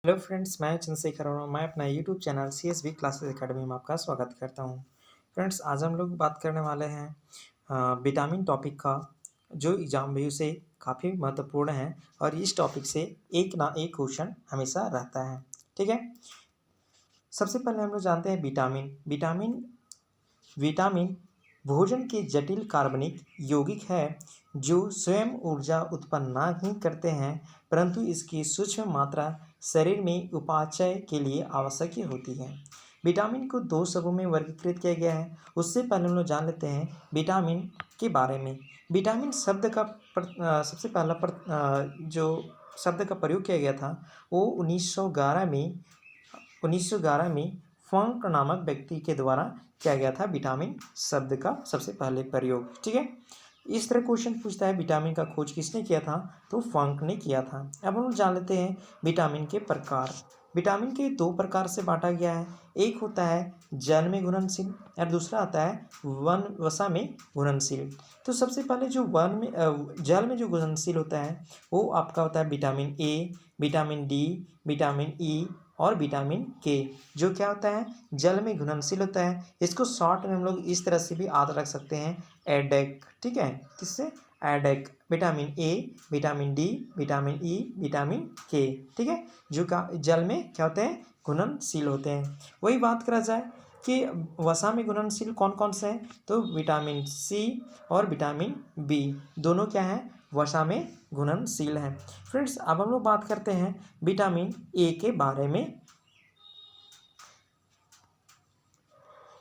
Hello friends, मैं चंद्रशेखर और मैं अपना YouTube channel CSB classes academy में आपका स्वागत करता हूं। फ्रेंड्स, आज हम लोग बात करने वाले हैं विटामिन टॉपिक का, जो एग्जाम व्यू से काफ़ी महत्वपूर्ण है और इस टॉपिक से एक ना एक क्वेश्चन हमेशा रहता है। ठीक है, सबसे पहले हम लोग जानते हैं विटामिन। विटामिन भोजन के जटिल कार्बनिक यौगिक है जो स्वयं ऊर्जा उत्पन्न ना ही करते हैं, परंतु इसकी सूक्ष्म मात्रा शरीर में उपापचय के लिए आवश्यक होती है। विटामिन को दो समूह में वर्गीकृत किया गया है। उससे पहले हम लोग जान लेते हैं विटामिन के बारे में। विटामिन शब्द का सबसे पहला जो शब्द का प्रयोग किया गया था वो 1911 में फंक नामक व्यक्ति के द्वारा किया गया था। विटामिन शब्द का सबसे पहले प्रयोग। ठीक है, इस तरह क्वेश्चन पूछता है विटामिन का खोज किसने किया था, तो फंक ने किया था। अब हम लोग जान लेते हैं विटामिन के प्रकार। विटामिन के दो प्रकार से बांटा गया है। एक होता है जल में घुलनशील और दूसरा आता है वसा में घुलनशील। तो सबसे पहले जो जल में जो घुलनशील होता है वो आपका होता है vitamin A, vitamin D, vitamin ई और विटामिन के, जो क्या होता है जल में घुलनशील होता है। इसको शॉर्ट में हम लोग इस तरह से भी याद रख सकते हैं, एडेक। ठीक है, किससे? ADEK. Vitamin A, vitamin D, vitamin E, vitamin K. ठीक है, जो का जल में क्या होते हैं, घुलनशील होते हैं। वही बात करा जाए कि वसा में घुलनशील कौन कौन से हैं, तो विटामिन सी और विटामिन बी दोनों क्या हैं, वसा में घुलनशील हैं। फ्रेंड्स, अब हम लोग बात करते हैं विटामिन ए के बारे में।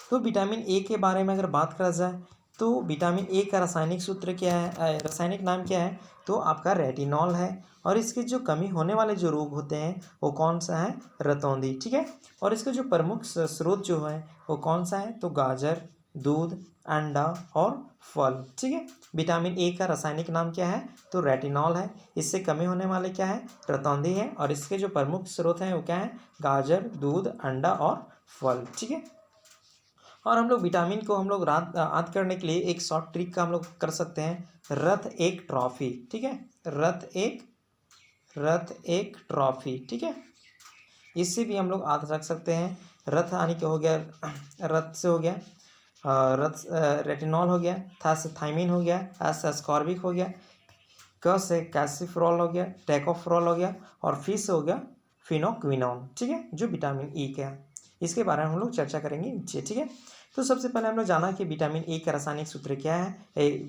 तो विटामिन ए के बारे में अगर बात करा जाए तो विटामिन ए का रासायनिक सूत्र क्या है, रासायनिक नाम क्या है, तो आपका रेटिनॉल है। और इसके जो कमी होने वाले जो रोग होते हैं वो कौन सा है, रतौंधी। ठीक है, और इसका जो प्रमुख स्रोत जो है वो कौन सा है, तो गाजर, दूध, अंडा और फल। ठीक है, विटामिन ए का रासायनिक नाम क्या है, तो रेटिनॉल है। इससे कमी होने वाले क्या है, रतौंधी है। और इसके जो प्रमुख स्रोत हैं वो क्या है, गाजर, दूध, अंडा और फल। ठीक है, और हम लोग विटामिन को हम लोग रात याद करने के लिए एक शॉर्ट ट्रिक का हम लोग कर सकते हैं, रथ एक ट्रॉफी। ठीक है, रथ एक ट्रॉफी। ठीक है, इससे भी हम लोग याद रख सकते हैं। रथ यानी कि हो गया, रथ से हो गया रथ, रेटिनॉल हो गया, था से थायमिन हो गया, एस से स्कॉर्बिक हो गया, क से कैल्सिफेरॉल हो गया, टेकोफेरॉल हो गया और फी से हो गया फिनोक्विनोन। ठीक है, जो विटामिन ई का है, इसके बारे में हम लोग चर्चा करेंगे नीचे। ठीक है, तो सबसे पहले हम लोग जाना कि विटामिन ए का रासायनिक सूत्र क्या है,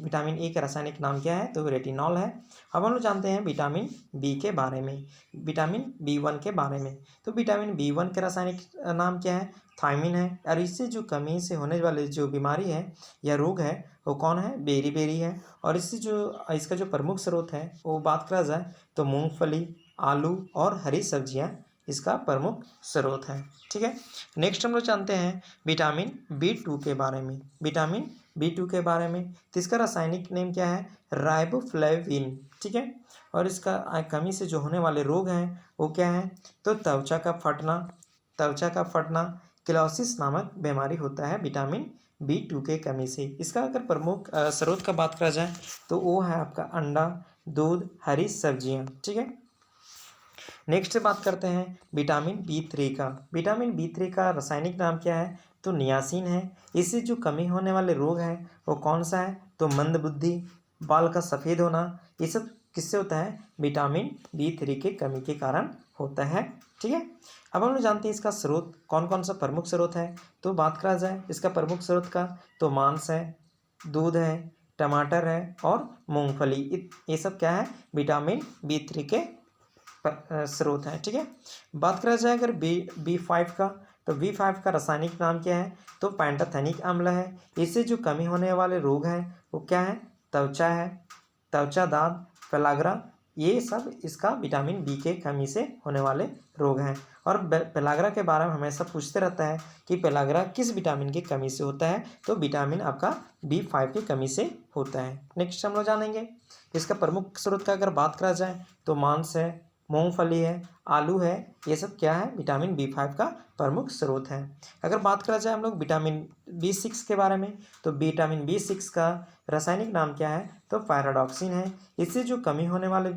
विटामिन ए का रासायनिक नाम क्या है, तो रेटिनॉल है। अब हम लोग जानते हैं विटामिन बी के बारे में, विटामिन B1 के बारे में। तो विटामिन B1 का रासायनिक नाम क्या है, थायमिन है। और इससे जो कमी से होने वाले जो बीमारी है या रोग है वो कौन है, बेरी है। और इससे जो इसका जो प्रमुख स्रोत है वो बात करा जाए तो मूंगफली, आलू और हरी सब्जियां इसका प्रमुख स्रोत है। ठीक है, नेक्स्ट हम लोग जानते हैं विटामिन B2 के बारे में। विटामिन B2 के बारे में, तो इसका रासायनिक नेम क्या है, राइबोफ्लेविन। ठीक है, और इसका कमी से जो होने वाले रोग हैं वो क्या है, तो त्वचा का फटना क्लोसिस नामक बीमारी होता है विटामिन B2 के कमी से। इसका अगर प्रमुख स्रोत का बात करा जाए तो वो है आपका अंडा, दूध, हरी सब्जियां। ठीक है, नेक्स्ट बात करते हैं विटामिन B3 का। विटामिन B3 का रासायनिक नाम क्या है, तो नियासिन है। इससे जो कमी होने वाले रोग हैं वो कौन सा है, तो मंदबुद्धि, बाल का सफ़ेद होना, ये सब किससे होता है, विटामिन B3 के कमी के कारण होता है। ठीक है, अब हम लोग जानते हैं इसका स्रोत कौन कौन सा प्रमुख स्रोत है। तो बात करा जाए इसका प्रमुख स्रोत का, तो मांस है, दूध है, टमाटर है और मूंगफली। ये सब क्या है, विटामिन B3 के स्रोत हैं। ठीक है, बात करा जाए अगर B5 का, तो B5 का रासायनिक नाम क्या है, तो पैंटाथेनिक अम्ल है। इससे जो कमी होने वाले रोग हैं वो क्या है, त्वचा दाद, पेलाग्रा, ये सब इसका विटामिन बी के कमी से होने वाले रोग हैं। और पेलाग्रा के बारे में हमेशा पूछते रहता है कि पेलाग्रा किस विटामिन की कमी से होता है, तो विटामिन आपका B5 की कमी से होता है। नेक्स्ट हम लोग जानेंगे इसका प्रमुख स्रोत का अगर बात करा जाए तो मांस है, मूंगफली है, आलू है, ये सब क्या है, विटामिन B5 का प्रमुख स्रोत है। अगर बात करा जाए हम लोग विटामिन B6 के बारे में, तो विटामिन B6 का रासायनिक नाम क्या है, तो पायरोडॉक्सिन है। इससे जो कमी होने वाले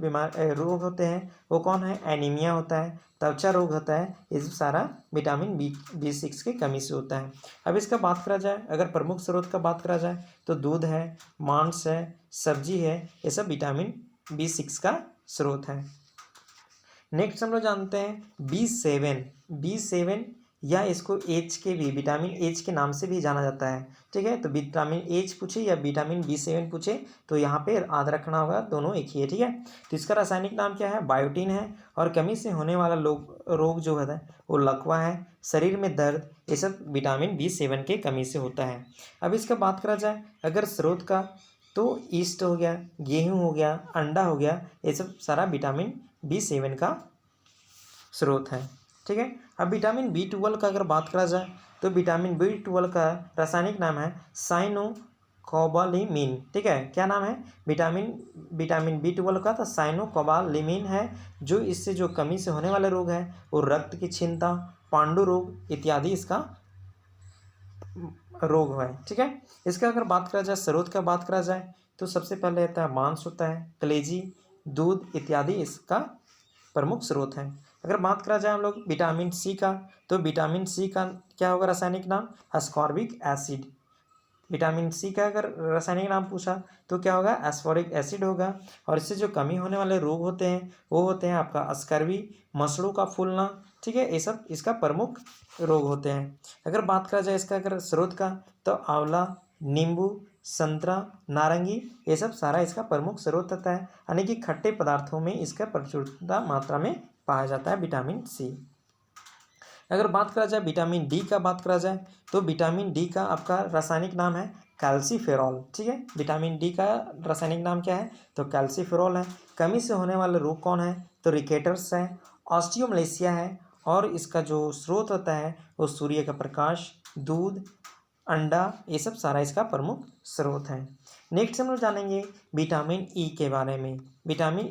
रोग होते हैं वो कौन है, एनीमिया होता है, त्वचा रोग होता है, ये सब सारा विटामिन B6 की कमी से होता है। अब इसका बात करा जाए, अगर प्रमुख स्रोत का बात करा जाए तो दूध है, मांस है, सब्जी है, ये सब विटामिन B6 का स्रोत है। नेक्स्ट हम लोग जानते हैं B7 या इसको एच के भी, विटामिन एच के नाम से भी जाना जाता है। ठीक है, तो विटामिन एच पूछे या विटामिन B7 पूछे तो यहाँ पे याद रखना होगा, दोनों एक ही है। ठीक है, तो इसका रासायनिक नाम क्या है, बायोटीन है। और कमी से होने वाला रोग जो है वो लकवा है, शरीर में दर्द, ये सब विटामिन B7 के कमी से होता है। अब इसका बात करा जाए अगर स्रोत का, तो ईस्ट हो गया, गेहूँ हो गया, अंडा हो गया, ये सब सारा विटामिन B7 का स्रोत है। ठीक है, अब विटामिन B12 का अगर बात करा जाए तो विटामिन B12 का रासायनिक नाम है साइनोकोबालामिन। ठीक है, क्या नाम है, विटामिन B12 का तो साइनोकोबालामिन है। जो इससे जो कमी से होने वाले रोग है वो रक्त की क्षीणता, पांडु रोग इत्यादि इसका रोग है। ठीक है, इसका अगर बात करा जाए, स्रोत का बात करा जाए तो सबसे पहले आता है मांस होता है, कलेजी, दूध इत्यादि इसका प्रमुख स्रोत है। अगर बात करा जाए हम लोग विटामिन सी का, तो विटामिन सी का क्या होगा रासायनिक नाम, एस्कॉर्बिक एसिड। विटामिन सी का अगर रासायनिक नाम पूछा तो क्या होगा, एस्फोरिक एसिड होगा। और इससे जो कमी होने वाले रोग होते हैं वो होते हैं आपका स्कर्वी, मसड़ों का फूलना। ठीक है, ये सब इसका प्रमुख रोग होते हैं। अगर बात करा जाए इसका अगर स्रोत का, तो आंवला, नींबू, संतरा, नारंगी, ये सब सारा इसका प्रमुख स्रोत होता है। यानी कि खट्टे पदार्थों में इसका प्रचुरता मात्रा में पाया जाता है विटामिन सी। अगर बात करा जाए विटामिन डी का बात करा जाए तो विटामिन डी का आपका रासायनिक नाम है कैल्सीफेरॉल। ठीक है, विटामिन डी का रासायनिक नाम क्या है, तो कैल्सीफेरॉल है। कमी से होने वाले रोग कौन है, तो रिकेटर्स है, ऑस्टियोमलेशिया है। और इसका जो स्रोत होता है वो सूर्य का प्रकाश, दूध, अंडा, ये सब सारा इसका प्रमुख स्रोत है। नेक्स्ट हम लोग जानेंगे विटामिन ई के बारे में। विटामिन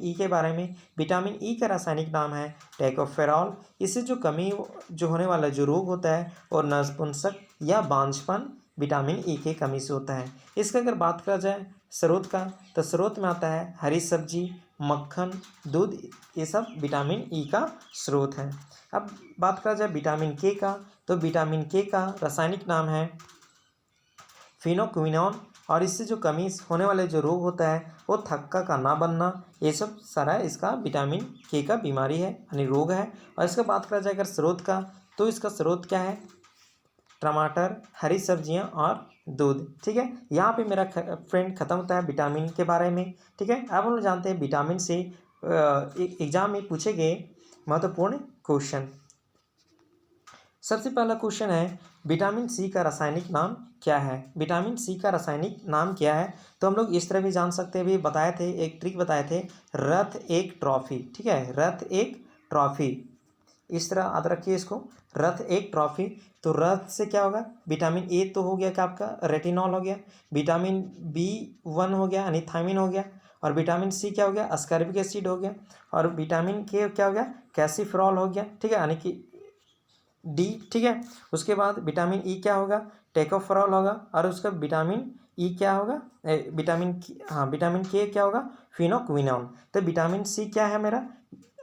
ई का रासायनिक नाम है टोकोफेरॉल। इससे जो कमी जो होने वाला जो रोग होता है और नपुंसक या बांझपन विटामिन ई के कमी से होता है। इसका अगर बात करा जाए स्रोत का, तो स्रोत में आता है हरी सब्जी, मक्खन, दूध, ये सब विटामिन ई का स्रोत है। अब बात करा जाए विटामिन के का, तो विटामिन के का रासायनिक नाम है फिनोक्विनोन। और इससे जो कमी होने वाले जो रोग होता है वो थक्का का ना बनना, ये सब सारा इसका विटामिन के का बीमारी है, यानी रोग है। और इसका बात करा जाए अगर स्रोत का, तो इसका स्रोत क्या है, टमाटर, हरी सब्जियां और दूध। ठीक है, यहाँ पे मेरा फ्रेंड खत्म होता है विटामिन के बारे में। ठीक है, अब हम लोग जानते हैं विटामिन से एग्जाम में पूछे गए महत्वपूर्ण क्वेश्चन। सबसे पहला क्वेश्चन है विटामिन सी का रासायनिक नाम क्या है। विटामिन सी का रासायनिक नाम क्या है, तो हम लोग इस तरह भी जान सकते हैं, भी बताए थे, एक ट्रिक बताए थे, रथ एक ट्रॉफी। ठीक है, रथ एक ट्रॉफी, इस तरह याद रखिए इसको, रथ एक ट्रॉफी। तो रथ से क्या होगा, विटामिन ए तो हो गया क्या आपका, रेटिनॉल हो गया, विटामिन B1 हो गया यानी थायमिन हो गया, और विटामिन सी क्या हो गया, अस्कॉर्बिक एसिड हो गया, और विटामिन के क्या हो गया, कैल्सीफेरॉल हो गया। ठीक है, यानी कि डी। ठीक है, उसके बाद विटामिन ई क्या होगा, टोकोफेरॉल होगा, और उसका विटामिन ई क्या होगा, विटामिन के क्या होगा, फिनोक्विनोन। तो विटामिन सी क्या है मेरा,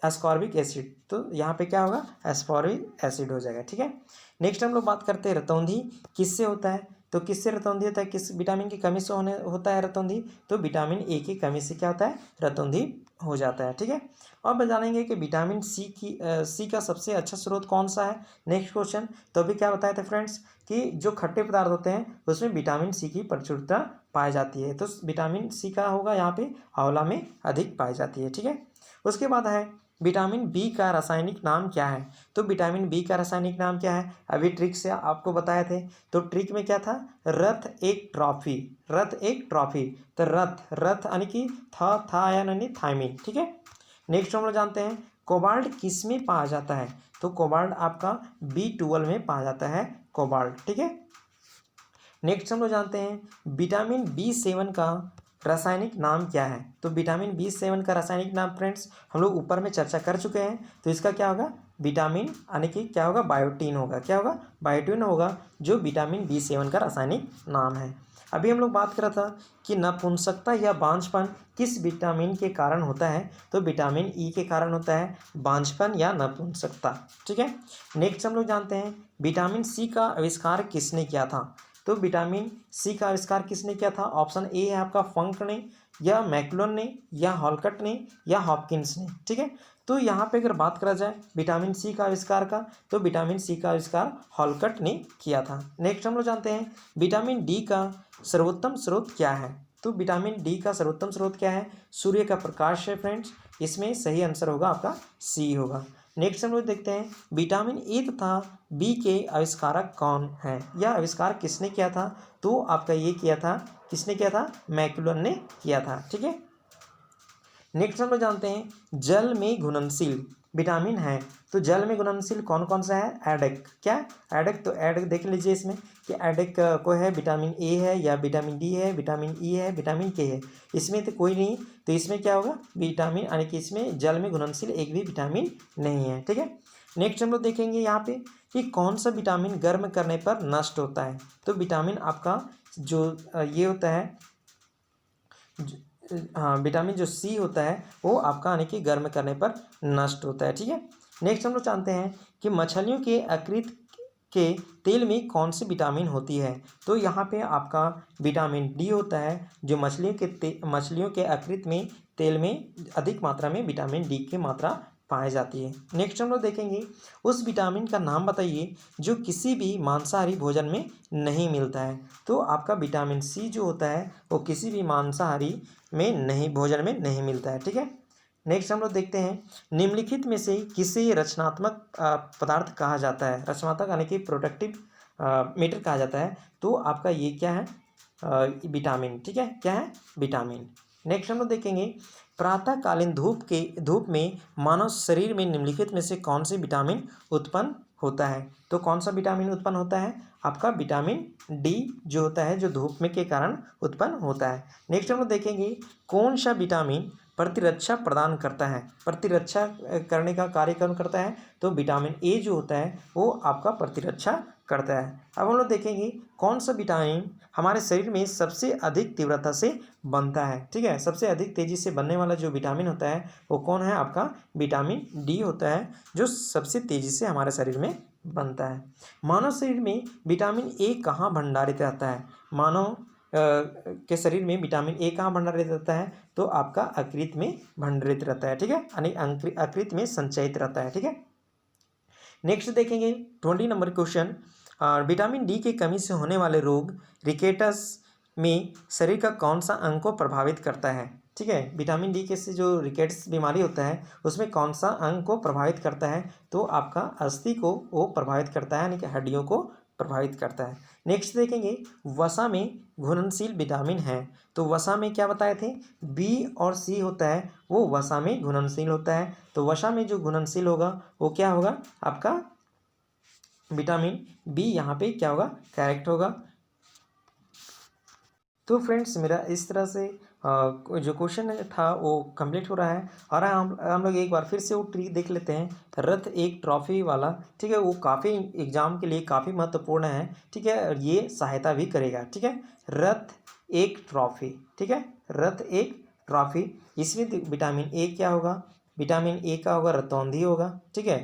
एस्कॉर्बिक एसिड, तो यहाँ पे क्या होगा, एस्कॉर्बिक एसिड हो जाएगा। ठीक है, नेक्स्ट हम लोग बात करते हैं रतौंधी किससे होता है, तो किससे रतौंधी होता है, किस विटामिन की कमी से होता है रतौंधी, तो विटामिन ए की कमी से क्या होता है, रतौंधी हो जाता है। ठीक है, अब जानेंगे कि विटामिन सी का सबसे अच्छा स्रोत कौन सा है। नेक्स्ट क्वेश्चन, तो अभी क्या बताए थे फ्रेंड्स कि जो खट्टे पदार्थ होते हैं उसमें विटामिन सी की प्रचुरता पाई जाती है, तो विटामिन सी का होगा यहाँ पे आंवला में अधिक पाई जाती है। ठीक है, उसके बाद है विटामिन बी का रासायनिक नाम क्या है, तो विटामिन बी का रासायनिक नाम क्या है, अभी ट्रिक से आपको बताए थे। तो ट्रिक में क्या था, रथ एक ट्रॉफी, तो रथ यानी कि था यानी थायमिन। ठीक है, नेक्स्ट हम लोग जानते हैं कोबाल्ट किस में पाया जाता है, तो कोबाल्ट आपका B12 में पाया जाता है, कोबाल्ट। ठीक है, नेक्स्ट हम लोग जानते हैं विटामिन B7 का रासायनिक नाम क्या है? तो विटामिन B7 का रासायनिक नाम फ्रेंड्स हम लोग ऊपर में चर्चा कर चुके हैं। तो इसका क्या होगा? विटामिन यानी कि क्या होगा? बायोटीन होगा। क्या होगा? बायोटीन होगा, जो विटामिन B7 का रासायनिक नाम है। अभी हम लोग बात कर रहा था कि नपुंसकता या बांझपन किस विटामिन के कारण होता है? तो विटामिन ई के कारण होता है बांझपन या नपुंसकता। ठीक है। नेक्स्ट हम लोग जानते हैं विटामिन सी का आविष्कार किसने किया था? तो विटामिन सी का आविष्कार किसने किया था? ऑप्शन ए है आपका फंक ने, या मैकुलन ने, या हॉलकट ने, या हॉपकिंस ने। ठीक है। तो यहाँ पे अगर बात करा जाए विटामिन सी का आविष्कार का, तो विटामिन सी का आविष्कार हॉलकट ने किया था। नेक्स्ट हम लोग जानते हैं विटामिन डी का सर्वोत्तम स्रोत क्या है? तो विटामिन डी का सर्वोत्तम स्रोत क्या है? सूर्य का प्रकाश है फ्रेंड्स। इसमें सही आंसर होगा आपका सी होगा। नेक्स्ट हम लोग देखते हैं विटामिन ए तथा बी के आविष्कारक कौन है? यह आविष्कार किसने किया था? तो आपका ये किया था, किसने किया था? मैकुलन ने किया था। ठीक है। नेक्स्ट हम लोग जानते हैं जल में घुलनशील विटामिन है। तो जल में घुलनशील कौन कौन सा है? एडेक। क्या? एडेक। तो एडेक देख लीजिए इसमें कि एडेक को है विटामिन ए है, या विटामिन डी है, विटामिन ई है, विटामिन के है। इसमें तो कोई नहीं, तो इसमें क्या होगा? विटामिन यानी कि इसमें जल में घुलनशील एक भी विटामिन नहीं है। ठीक है। नेक्स्ट हम लोग देखेंगे यहाँ पे कि कौन सा विटामिन गर्म करने पर नष्ट होता है? तो विटामिन आपका जो ये होता है, हाँ, विटामिन जो सी होता है वो आपका यानी कि गर्म करने पर नष्ट होता है। ठीक है। नेक्स्ट हम लोग जानते हैं कि मछलियों के यकृत के तेल में कौन सी विटामिन होती है? तो यहाँ पे आपका विटामिन डी होता है, जो मछलियों के यकृत में तेल में अधिक मात्रा में विटामिन डी की मात्रा पाई जाती है। नेक्स्ट हम लोग देखेंगे उस विटामिन का नाम बताइए जो किसी भी मांसाहारी भोजन में नहीं मिलता है। तो आपका विटामिन सी जो होता है वो किसी भी मांसाहारी में नहीं, भोजन में नहीं मिलता है। ठीक है। नेक्स्ट हम लोग देखते हैं निम्नलिखित में से किसे रचनात्मक पदार्थ कहा जाता है? रचनात्मक यानी कि प्रोडक्टिव मैटर कहा जाता है। तो आपका ये क्या है? विटामिन। ठीक है। क्या है? विटामिन। नेक्स्ट हम लोग देखेंगे प्रातःकालीन धूप में मानव शरीर में निम्नलिखित में से कौन से विटामिन उत्पन्न होता है? तो कौन सा विटामिन उत्पन्न होता है? आपका विटामिन डी जो होता है, जो धूप में के कारण उत्पन्न होता है। नेक्स्ट हम लोग देखेंगे कौन सा विटामिन प्रतिरक्षा प्रदान करता है? प्रतिरक्षा करने का कार्य कौन करता है? तो विटामिन ए जो होता है वो आपका प्रतिरक्षा करता है। अब हम लोग देखेंगे कौन सा विटामिन हमारे शरीर में सबसे अधिक तीव्रता से बनता है। ठीक है। सबसे अधिक तेजी से बनने वाला जो विटामिन होता है वो कौन है? आपका विटामिन डी होता है, जो सबसे तेजी से हमारे शरीर में बनता है। मानव शरीर में विटामिन ए कहाँ भंडारित रहता है? मानव के शरीर में विटामिन ए कहाँ भंडारित रहता है? तो आपका यकृत में भंडारित रहता है। ठीक है। यानी यकृत में संचयित रहता है। ठीक है। नेक्स्ट देखेंगे 20 नंबर क्वेश्चन, विटामिन डी की कमी से होने वाले रोग रिकेटस में शरीर का कौन सा अंग को प्रभावित करता है? ठीक है। विटामिन डी के से जो रिकेट्स बीमारी होता है उसमें कौन सा अंग को प्रभावित करता है? तो आपका अस्थि को वो प्रभावित करता है, यानी कि हड्डियों को प्रभावित करता है। नेक्स्ट देखेंगे वसा में घुलनशील विटामिन है। तो वसा में क्या बताए थे? बी और सी होता है, वो वसा में घुलनशील होता है। तो वसा में जो घुलनशील होगा वो क्या होगा? आपका विटामिन बी यहाँ पे क्या होगा? करेक्ट होगा। तो फ्रेंड्स मेरा इस तरह से जो क्वेश्चन था वो कंप्लीट हो रहा है। और हम लोग एक बार फिर से वो ट्री देख लेते हैं, रथ एक ट्रॉफी वाला। ठीक है। वो काफ़ी एग्जाम के लिए काफ़ी महत्वपूर्ण है। ठीक है। और ये सहायता भी करेगा। ठीक है। रथ एक ट्रॉफी। ठीक है। रथ एक ट्रॉफी। इसमें विटामिन ए क्या होगा? विटामिन ए का होगा रतौंधी होगा। ठीक है।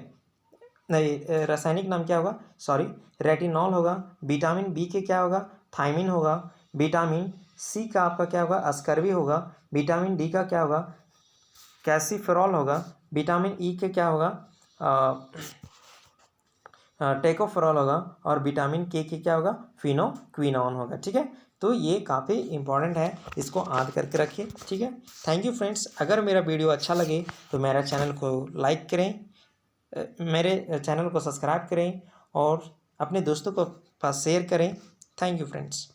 नहीं, रासायनिक नाम क्या होगा? सॉरी, रेटिनॉल होगा। विटामिन बी के क्या होगा? थायमिन होगा। विटामिन सी का आपका क्या होगा? अस्कर्वी होगा। विटामिन डी का क्या होगा? कैल्सिफेरॉल होगा। विटामिन ई के क्या होगा? टेकोफेरॉल होगा। और विटामिन के क्या होगा? फिनोक्विनोन होगा। ठीक है। तो ये काफ़ी इंपॉर्टेंट है, इसको याद करके रखिए। ठीक है। Thank you friends. अगर मेरा वीडियो अच्छा लगे तो मेरा चैनल को लाइक करें, मेरे चैनल को सब्सक्राइब करें और अपने दोस्तों को पास शेयर करें। Thank you friends.